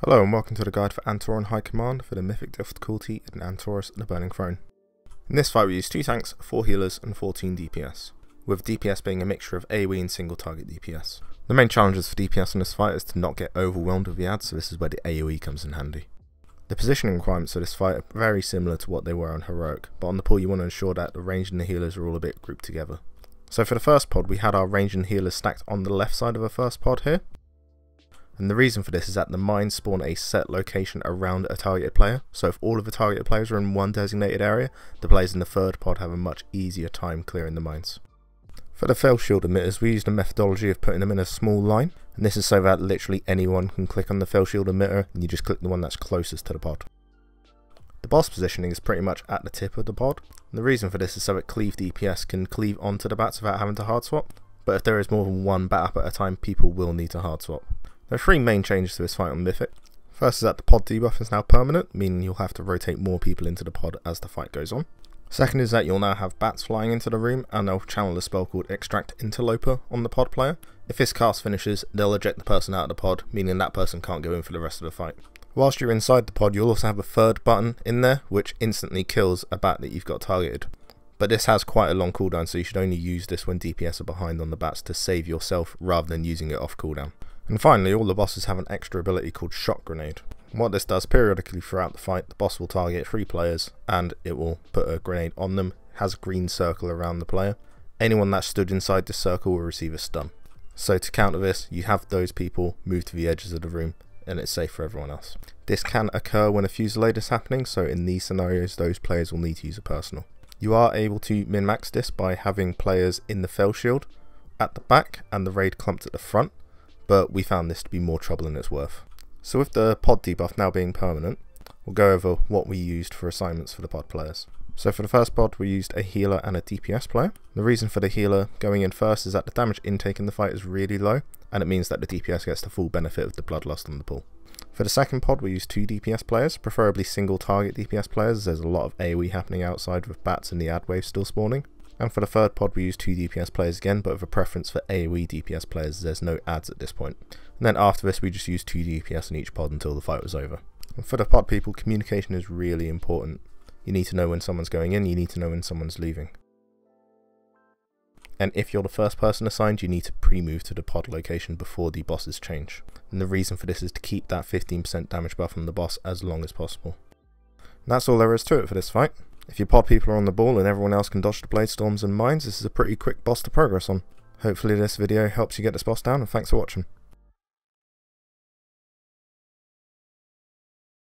Hello and welcome to the guide for Antoran High Command for the Mythic difficulty in Antorus and the Burning Throne. In this fight we use 2 tanks, 4 healers and 14 DPS, with DPS being a mixture of AoE and single target DPS. The main challenges for DPS in this fight is to not get overwhelmed with the ads, so this is where the AoE comes in handy. The positioning requirements for this fight are very similar to what they were on Heroic, but on the pool you want to ensure that the ranged and the healers are all a bit grouped together. So for the first pod we had our ranged and healers stacked on the left side of the first pod here. And the reason for this is that the mines spawn a set location around a targeted player, so if all of the targeted players are in one designated area, the players in the third pod have a much easier time clearing the mines. For the fail shield emitters, we used a methodology of putting them in a small line, and this is so that literally anyone can click on the fail shield emitter and you just click the one that's closest to the pod. The boss positioning is pretty much at the tip of the pod, and the reason for this is so that cleave DPS can cleave onto the bats without having to hard swap, but if there is more than one bat up at a time, people will need to hard swap. There are 3 main changes to this fight on Mythic. First is that the pod debuff is now permanent, meaning you'll have to rotate more people into the pod as the fight goes on. Second is that you'll now have bats flying into the room, and they'll channel a spell called Extract Interloper on the pod player. If this cast finishes, they'll eject the person out of the pod, meaning that person can't go in for the rest of the fight. Whilst you're inside the pod, you'll also have a third button in there, which instantly kills a bat that you've got targeted. But this has quite a long cooldown, so you should only use this when DPS are behind on the bats to save yourself rather than using it off cooldown. And finally, all the bosses have an extra ability called Shock Grenade. What this does, periodically throughout the fight, the boss will target 3 players and it will put a grenade on them. It has a green circle around the player. Anyone that stood inside this circle will receive a stun. So to counter this, you have those people move to the edges of the room and it's safe for everyone else. This can occur when a fusillade is happening, so in these scenarios those players will need to use a personal. You are able to min-max this by having players in the fell shield at the back and the raid clumped at the front, but we found this to be more trouble than it's worth. So with the pod debuff now being permanent, we'll go over what we used for assignments for the pod players. So for the first pod we used a healer and a DPS player. The reason for the healer going in first is that the damage intake in the fight is really low, and it means that the DPS gets the full benefit of the bloodlust on the pool. For the second pod we used 2 DPS players, preferably single target DPS players as there's a lot of AoE happening outside with bats and the ad wave still spawning. And for the third pod we used 2 DPS players again, but with a preference for AoE DPS players as there's no ads at this point. And then after this we just used 2 DPS in each pod until the fight was over. And for the pod people, communication is really important. You need to know when someone's going in, you need to know when someone's leaving. And if you're the first person assigned, you need to pre-move to the pod location before the bosses change. And the reason for this is to keep that 15% damage buff on the boss as long as possible. And that's all there is to it for this fight. If your pod people are on the ball and everyone else can dodge the blade storms and mines, this is a pretty quick boss to progress on. Hopefully this video helps you get this boss down, and thanks for watching.